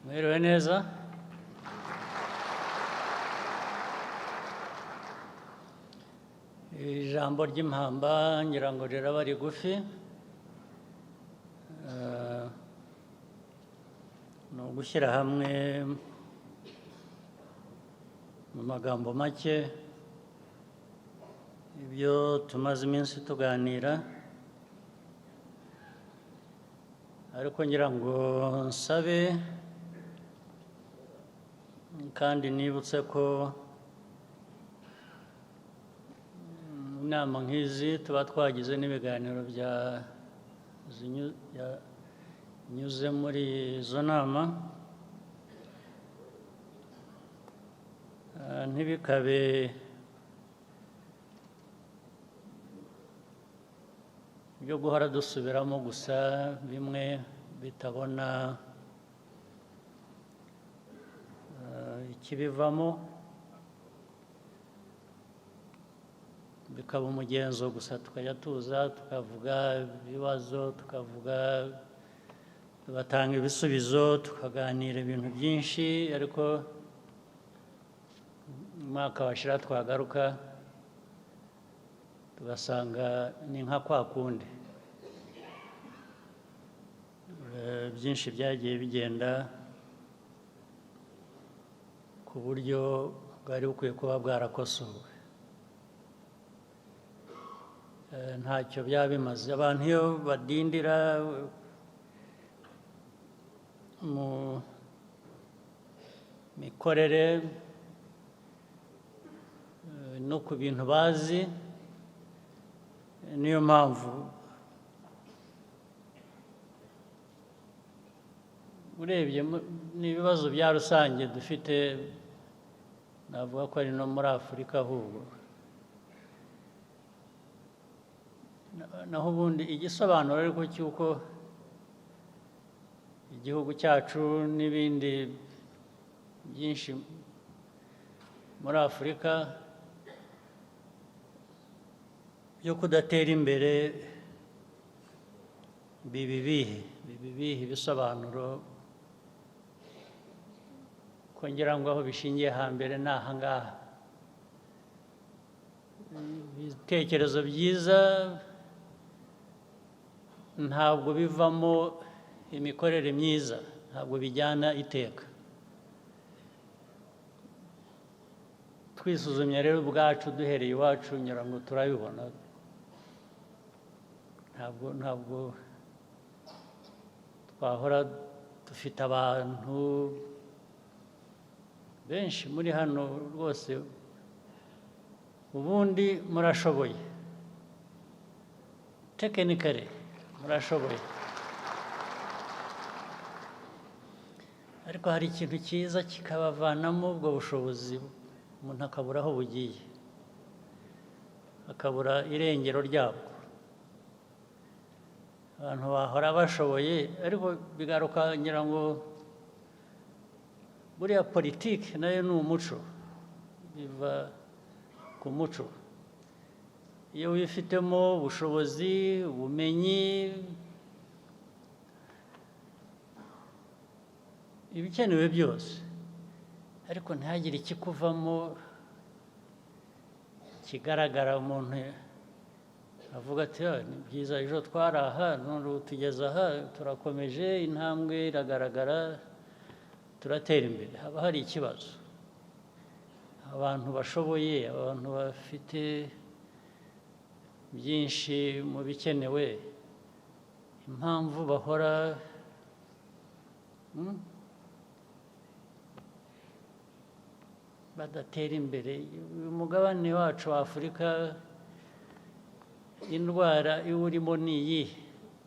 Mwiriwe neza. Ijambo ry'impamba ngira ngo riraba rigufi. Ni ugushyira hamwe mu magambo make ibyo tumaze iminsi tuganira, ariko ngira ngo nsabe kandi nibutse ko inama nk'izi tuba twagize n'ibiganiro byanyuze muri izo nama, ntibikabe byo guhora dusubiramo gusa bimwe bitabona ikibivamo, bikaba umugenzo gusa tukajya tuza tukavuga ibibazo, tugatanga ibisubizo, tukaganira ibintu byinshi, ariko umwaka washira twagaruka tugasanga ni nka kwa kundi. Byinshi byagiye bigenda ku buryo bwari bukwiye kuba bwarakosowe. Ntacyo byaba bimaze abantu iyo badindira mu mikorere no ku bintu bazi. Niyo mpamvu urebye n'ibibazo bya rusange dufite, navuga ko ari no muri Afurika ahubwo. Naho ubundi igisobanuro ariko cy'uko igihugu cyacu n'ibindi byinshi muri Afurika byo kudatera imbere bibibihe ibisobanuro, ko ngira ngo aho bishingiye hambere ni aha ngaha. Ibitekerezo byiza ntabwo bivamo imikorere myiza, ntabwo bijyana iteka. Twisuzumye rero ubwacu duhereye iwacu ngira ngo turabibona. Ntabwo twahora dufite abantu benshi muri hano rwose ubundi murashoboye, tekinikare murashoboye, ariko hari ikintu cyiza kikabavanamo ubwo bushobozi, umuntu akabura aho bugiye, akabura irengero ryabwo. Abantu bahora bashoboye, ariko bigaruka ngira ngo buriya politiki nayo ni umuco, biva ku muco. Iyo wifitemo ubushobozi, ubumenyi, ibikenewe byose, ariko ntihagire ikikuvamo kigaragara, umuntu avuga ati ni byiza, ejo twari aha none ubu tugeze aha, turakomeje, intambwe iragaragara, turatera imbere. Haba hari ikibazo. Abantu bashoboye, abantu bafite byinshi mu bikenewe, impamvu bahora badatera imbere. Uyu mugabane wacu wa Afurika, indwara iwurimo ni iyihe?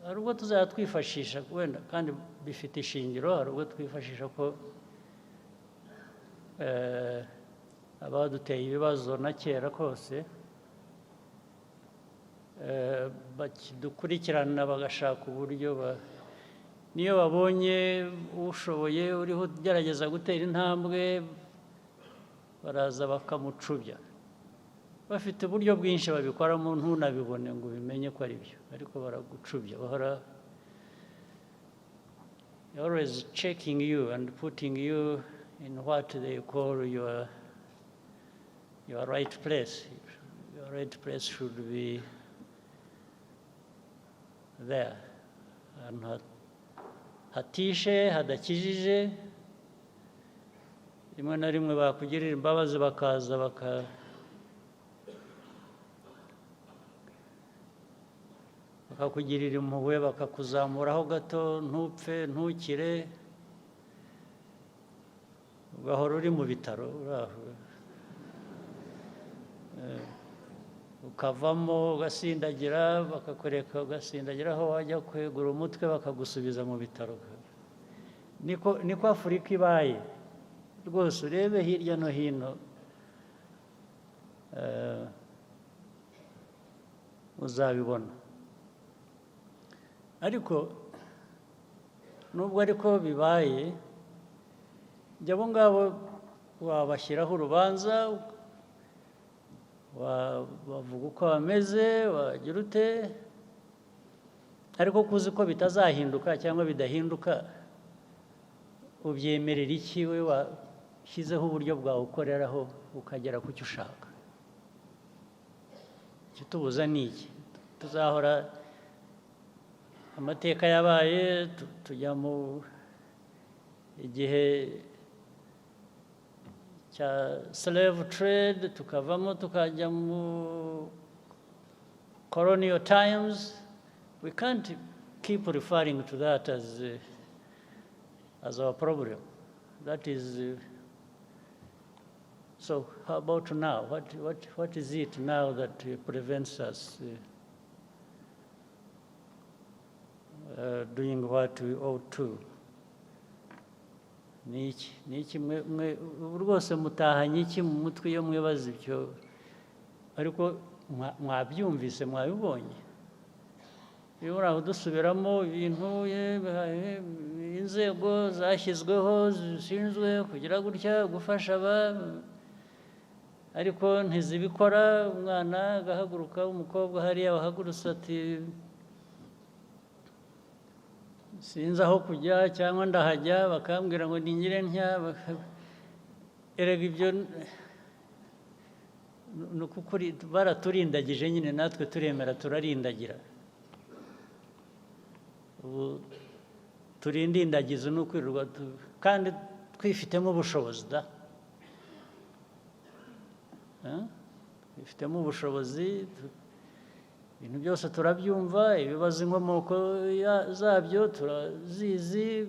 Hari ubwo tuzajya twifashisha wenda, kandi bifite ishingiro, hari ubwo twifashisha ko abaduteye ibibazo na kera kose bakidukurikirana bagashaka uburyo niyo babonye ushoboye uriho ugerageza gutera intambwe, baraza bakamucubya. Bafite uburyo bwinshi babikoramo ntunabibone ngo ubimenye ko ari byo, ariko baragucubya, bahora always checking you and putting you in what they call your right place. Your right place should be there. And hatishe, hadakijije, rimwe na rimwe bakugirira imbabazi bakaza bakakugirira impuhwe bakakuzamuraho gato ntupfe ntukire ugahora uri mu bitaro ukavamo ugasindagira bakakureka ugasindagira aho wajya kwegura umutwe bakagusubiza mu bitaro. Niko Afurika ibaye rwose. Urebe hirya no hino uzabibona. Ariko nubwo ariko bibaye, abo ngabo wabashyiraho urubanza, bavuga uko bameze, wagira ute, ariko kuzi ko bitazahinduka cyangwa bidahinduka, ubyemerera iki? We washyizeho uburyo bwawe ukoreraho ukagera ku cyo ushaka. Icyo tubuza ni iki? Tuzahora amateka yabaye, tujya mu igihe cya slave trade, tukavamo tukajya mu colonial times. We can't keep referring to that as our problem. That is so. How about now? What is it now that prevents us doing what we ought to? Ni iki mwe rwose mutahanye iki mu mutwe iyo mwibaza ibyo? Ariko mwabyumvise, mwabibonye. Iyo uraho dusubiramo ibintu inzego zashyizweho zishinzwe kugira gutya gufasha ariko ntizibikora. Umwana agahaguruka, umukobwa hariya wahagurutse ati sinzi aho kujya cyangwa ndahajya, bakambwira ngo ningire ntya. Erega ibyo ni ukuri baraturindagije nyine, natwe turemera turarindagira. Ubu turindindagiza ni ukwirirwa kandi twifitemo ubushobozi da. Twifitemo ubushobozi, ibintu byose turabyumva, ibibazo inkomoko zabyo turazizi,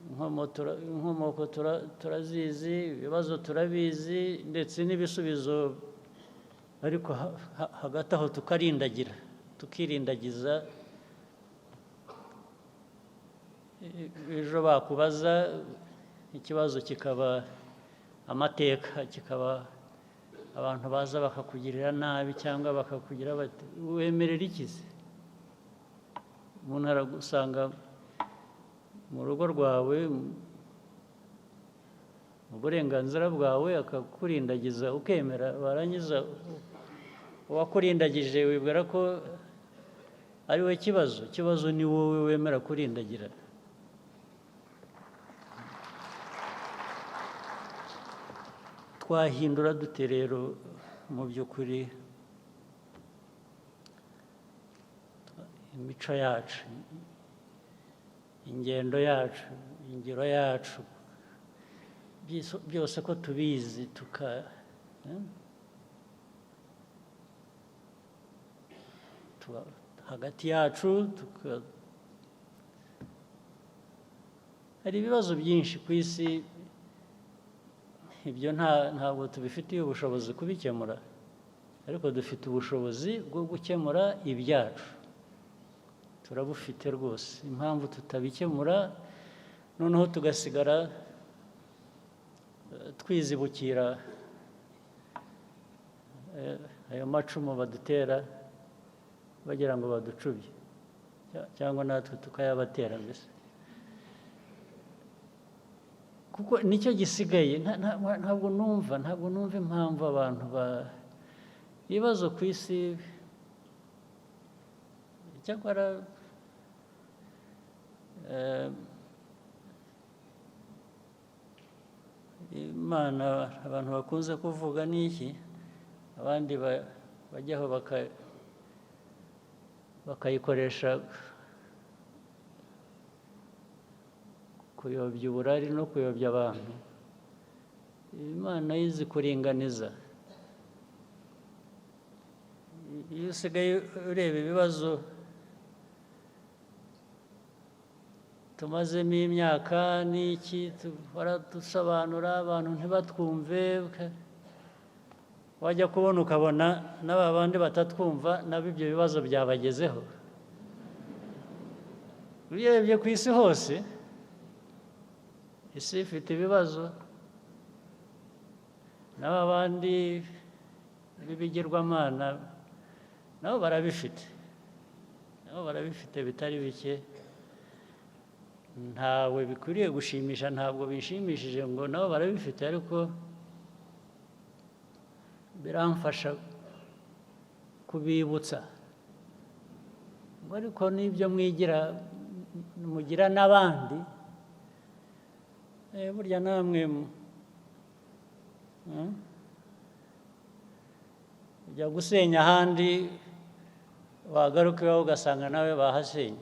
inkomoko turazizi, ibibazo turabizi, ndetse n'ibisubizo. Ariko hagati aho tukarindagira, tukirindagiza. Ejo bakubaza ikibazo kikaba amateka, kikaba abantu baza bakakugirira nabi cyangwa bakakugira bati wemerera ikizi. Umuntu aragusanga mu rugo rwawe, mu burenganzira bwawe, akakurindagiza ukemera. Warangiza uwakurindagije wibwira ko ari we kibazo. Ikibazo ni wowe wemera kurindagira. Twahindura dute rero mu by'ukuri imico yacu, ingendo yacu, ingiro yacu, byose ko tubizi hagati yacu hari ibibazo byinshi ku isi. Ibyo ntabwo tubifitiye ubushobozi kubikemura, ariko dufite ubushobozi bwo gukemura ibyacu. Turabufite rwose. Impamvu tutabikemura noneho tugasigara twizibukira ayo macumu badutera bagira ngo baducubye, cyangwa natwe tukayabatera mbese. Kuko nicyo gisigaye. Ntabwo numva impamvu abantu ibibazo ku isi. Cyakora Eh, Imana abantu bakunze kuvuga ni iki, abandi bajyaho bakayikoresha kuyobya uburari no kuyobya abantu. Imana yizi kuringaniza. Iyo usigaye ureba ibibazo tumazemo imyaka n'iki baradusobanura abantu ntibatwumve, wajya kubona ukabona n'aba bandi batatwumva nabo ibyo bibazo byabagezeho. Urebye ku isi hose, isi ifite ibibazo, n'aba bandi b'ibigirwamana nabo barabifite, bitari bike. Ntawe bikwiriye gushimisha, ntabwo bishimishije ngo nabo barabifite, ariko biramfasha kubibutsa ngo ariko n'ibyo mugira n'abandi, burya namwe ujya gusenya ahandi, wagaruka iwawe ugasanga nawe bahasenye.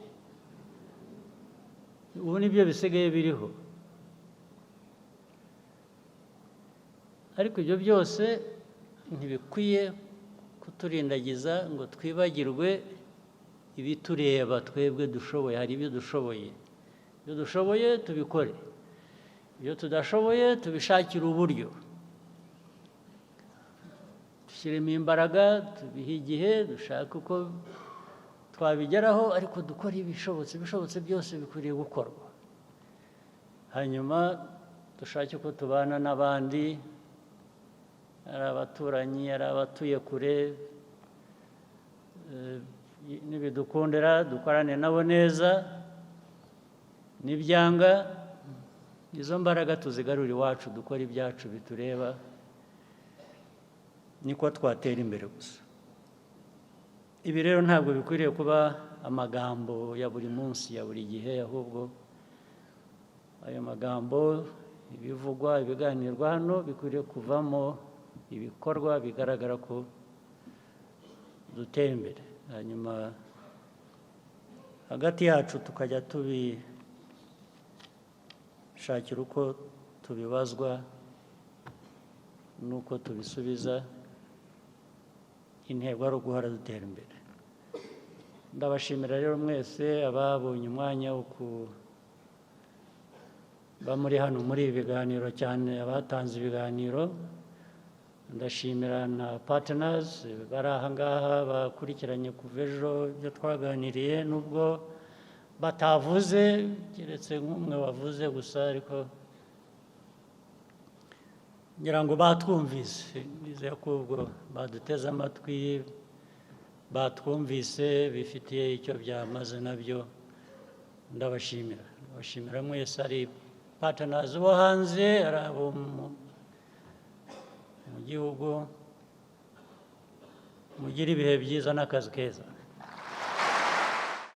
Ubu nibyo bisigaye biriho. Ariko ibyo byose ntibikwiye kuturindagiza ngo twibagirwe ibitureba twebwe dushoboye. Hari ibyo dushoboye, ibyo dushoboye tubikore, ibyo tudashoboye tubishakire uburyo, dushyiremo imbaraga, tubihe igihe, dushake uko twabigeraho, ariko dukora ibishobotse byose bikwiriye gukorwa. Hanyuma dushake uko tubana n'abandi, ari abaturanyi, ari abatuye kure, nibidukundira dukorane nabo neza, nibyanga izo mbaraga tuzigarura iwacu, dukora ibyacu bitureba, niko twatera imbere gusa. Ibi rero ntabwo bikwiriye kuba amagambo ya buri munsi, ya buri gihe, ahubwo ayo magambo, ibivugwa, ibiganirwa hano bikwiriye kuvamo ibikorwa bigaragara ko dutera imbere. Hanyuma hagati yacu tukajya tubishakira uko tubibazwa n'uko tubisubiza. Intego ari uguhora dutera imbere. Ndabashimira rero mwese ababonye umwanya wo kuba muri hano muri ibi biganiro, cyane abatanze ibiganiro. Ndashimira na partners bari aha ngaha bakurikiranye kuva ejo ibyo twaganiriye, nubwo batavuze keretse nk'umwe wavuze gusa, ariko ngira ngo batwumvise. Nizeye ko ubwo baduteze amatwi, batwumvise, bifitiye icyo byamaze nabyo. Ndabashimira mwese, ari partners bo hanze, ari abo mu gihugu. Mugire ibihe byiza n'akazi keza.